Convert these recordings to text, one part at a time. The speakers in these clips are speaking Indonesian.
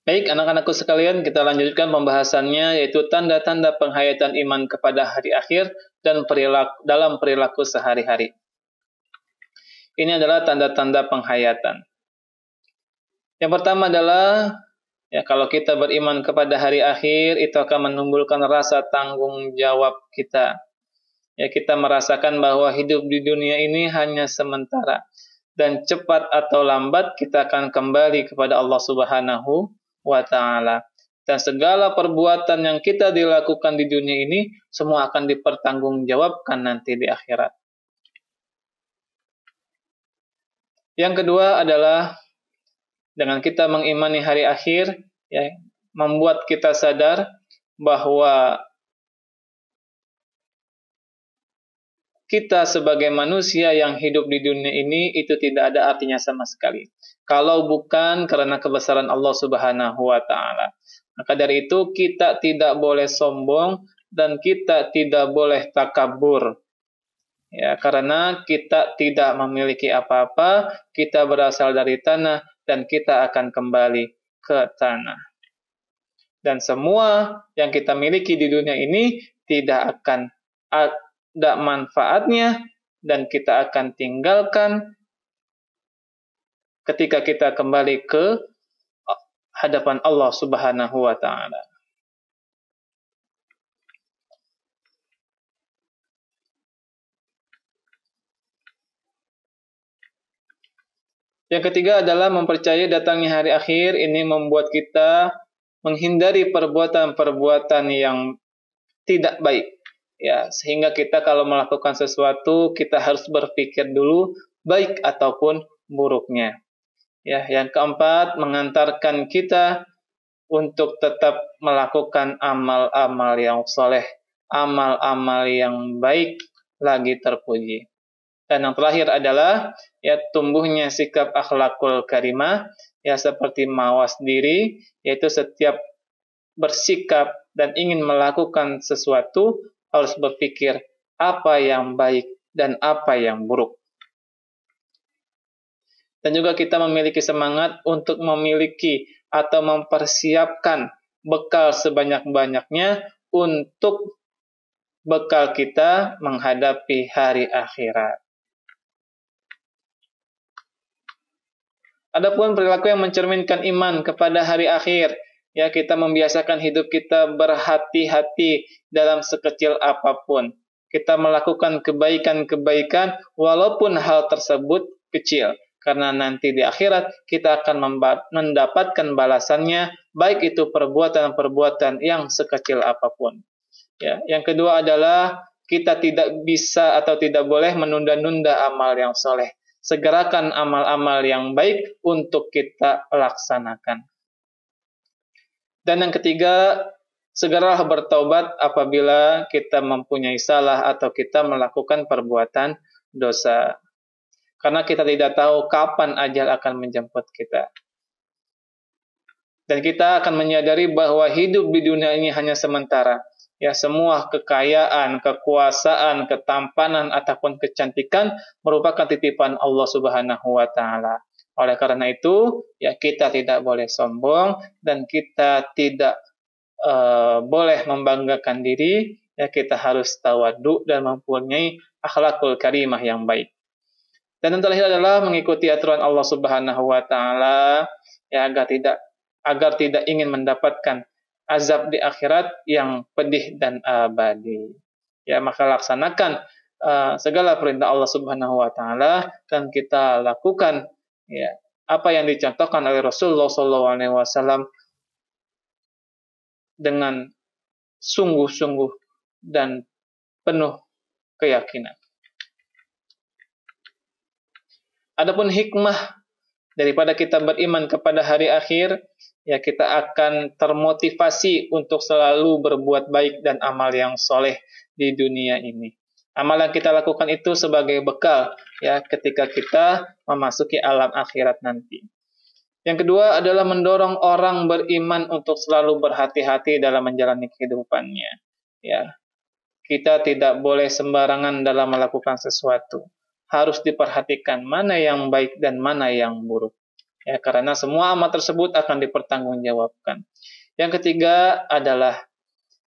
Baik, anak-anakku sekalian, kita lanjutkan pembahasannya, yaitu tanda-tanda penghayatan iman kepada hari akhir dan dalam perilaku sehari-hari. Ini adalah tanda-tanda penghayatan. Yang pertama adalah, kalau kita beriman kepada hari akhir, itu akan menumbuhkan rasa tanggung jawab kita. Kita merasakan bahwa hidup di dunia ini hanya sementara. Dan cepat atau lambat kita akan kembali kepada Allah Subhanahu wa ta'ala. Dan segala perbuatan yang kita dilakukan di dunia ini semua akan dipertanggungjawabkan nanti di akhirat. Yang kedua adalah dengan kita mengimani hari akhir, membuat kita sadar bahwa kita sebagai manusia yang hidup di dunia ini itu tidak ada artinya sama sekali, kalau bukan karena kebesaran Allah Subhanahu wa ta'ala. Maka dari itu kita tidak boleh sombong dan kita tidak boleh takabur. Karena kita tidak memiliki apa-apa, kita berasal dari tanah dan kita akan kembali ke tanah. Dan semua yang kita miliki di dunia ini tidak akan ada manfaatnya dan kita akan tinggalkan ketika kita kembali ke hadapan Allah Subhanahu wa ta'ala. Yang ketiga adalah mempercayai datangnya hari akhir. Ini membuat kita menghindari perbuatan-perbuatan yang tidak baik. Sehingga kita kalau melakukan sesuatu, kita harus berpikir dulu baik ataupun buruknya. Yang keempat, mengantarkan kita untuk tetap melakukan amal-amal yang soleh, amal-amal yang baik lagi terpuji. Dan yang terakhir adalah tumbuhnya sikap akhlakul karimah, seperti mawas diri, yaitu setiap bersikap dan ingin melakukan sesuatu harus berpikir apa yang baik dan apa yang buruk. Dan juga kita memiliki semangat untuk memiliki atau mempersiapkan bekal sebanyak-banyaknya untuk bekal kita menghadapi hari akhirat. Adapun perilaku yang mencerminkan iman kepada hari akhir, kita membiasakan hidup kita berhati-hati dalam sekecil apapun. Kita melakukan kebaikan-kebaikan walaupun hal tersebut kecil. Karena nanti di akhirat kita akan mendapatkan balasannya, baik itu perbuatan-perbuatan yang sekecil apapun. Yang kedua adalah kita tidak bisa atau tidak boleh menunda-nunda amal yang soleh. Segerakan amal-amal yang baik untuk kita laksanakan. Dan yang ketiga, segeralah bertaubat apabila kita mempunyai salah atau kita melakukan perbuatan dosa. Karena kita tidak tahu kapan ajal akan menjemput kita. Dan kita akan menyadari bahwa hidup di dunia ini hanya sementara. Semua kekayaan, kekuasaan, ketampanan, ataupun kecantikan merupakan titipan Allah Subhanahu wa ta'ala. Oleh karena itu, kita tidak boleh sombong dan kita tidak boleh membanggakan diri. Kita harus tawadu dan mempunyai akhlakul karimah yang baik. Dan yang terakhir adalah mengikuti aturan Allah Subhanahu wa ta'ala agar tidak ingin mendapatkan azab di akhirat yang pedih dan abadi. Maka laksanakan segala perintah Allah Subhanahu wa ta'ala dan kita lakukan apa yang dicontohkan oleh Rasulullah SAW dengan sungguh-sungguh dan penuh keyakinan. Adapun hikmah daripada kita beriman kepada hari akhir, kita akan termotivasi untuk selalu berbuat baik dan amal yang soleh di dunia ini. Amal yang kita lakukan itu sebagai bekal ketika kita memasuki alam akhirat nanti. Yang kedua adalah mendorong orang beriman untuk selalu berhati-hati dalam menjalani kehidupannya. Kita tidak boleh sembarangan dalam melakukan sesuatu. Harus diperhatikan mana yang baik dan mana yang buruk. Ya, karena semua amal tersebut akan dipertanggungjawabkan. Yang ketiga adalah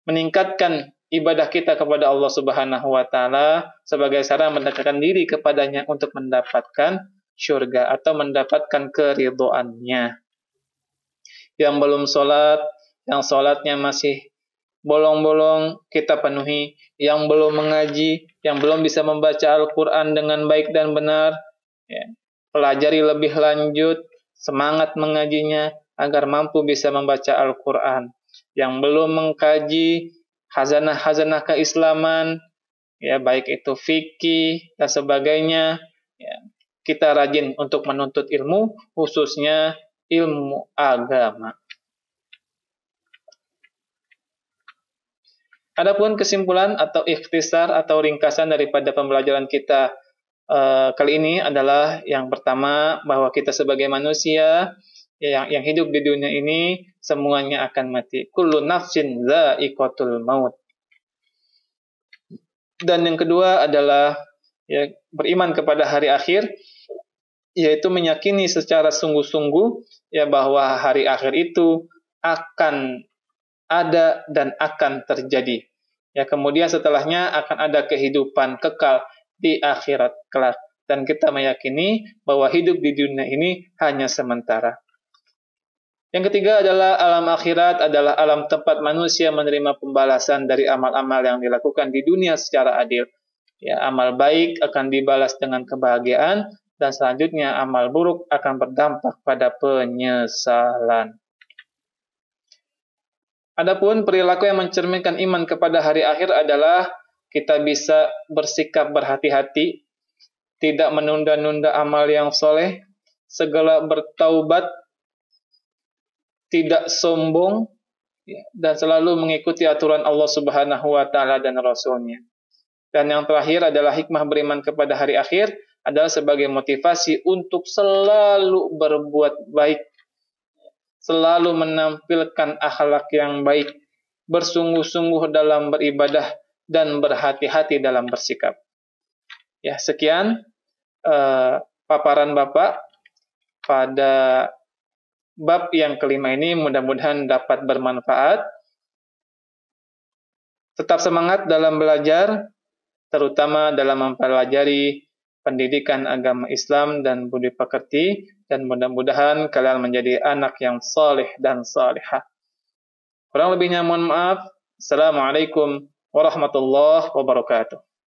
meningkatkan ibadah kita kepada Allah Subhanahu wa taala sebagai cara mendekatkan diri kepadanya untuk mendapatkan syurga atau mendapatkan keridhoannya. Yang belum sholat, yang sholatnya masih bolong-bolong, kita penuhi. Yang belum mengaji, yang belum bisa membaca Al-Quran dengan baik dan benar, ya, pelajari lebih lanjut, semangat mengajinya agar mampu bisa membaca Al-Quran. Yang belum mengkaji hazanah-hazanah keislaman, ya baik itu fikih dan sebagainya, ya, kita rajin untuk menuntut ilmu, khususnya ilmu agama. Adapun kesimpulan atau ikhtisar atau ringkasan daripada pembelajaran kita kali ini adalah yang pertama, bahwa kita sebagai manusia yang hidup di dunia ini semuanya akan mati. Kullu nafsin dha'iqatul maut. Dan yang kedua adalah ya, beriman kepada hari akhir, yaitu meyakini secara sungguh-sungguh ya bahwa hari akhir itu akan ada dan akan terjadi. Ya, kemudian setelahnya akan ada kehidupan kekal di akhirat kelak. Dan kita meyakini bahwa hidup di dunia ini hanya sementara. Yang ketiga adalah alam akhirat adalah alam tempat manusia menerima pembalasan dari amal-amal yang dilakukan di dunia secara adil. Ya, amal baik akan dibalas dengan kebahagiaan, dan selanjutnya amal buruk akan berdampak pada penyesalan. Adapun perilaku yang mencerminkan iman kepada hari akhir adalah kita bisa bersikap berhati-hati, tidak menunda-nunda amal yang soleh, segera bertaubat, tidak sombong, dan selalu mengikuti aturan Allah Subhanahu wa taala dan Rasul-Nya. Dan yang terakhir adalah hikmah beriman kepada hari akhir adalah sebagai motivasi untuk selalu berbuat baik, selalu menampilkan akhlak yang baik, bersungguh-sungguh dalam beribadah, dan berhati-hati dalam bersikap. Ya, sekian paparan Bapak pada bab yang kelima ini, mudah-mudahan dapat bermanfaat. Tetap semangat dalam belajar, terutama dalam mempelajari pendidikan agama Islam dan budi pekerti, dan mudah-mudahan kalian menjadi anak yang saleh dan salihah. Kurang lebihnya mohon maaf. Assalamualaikum warahmatullahi wabarakatuh.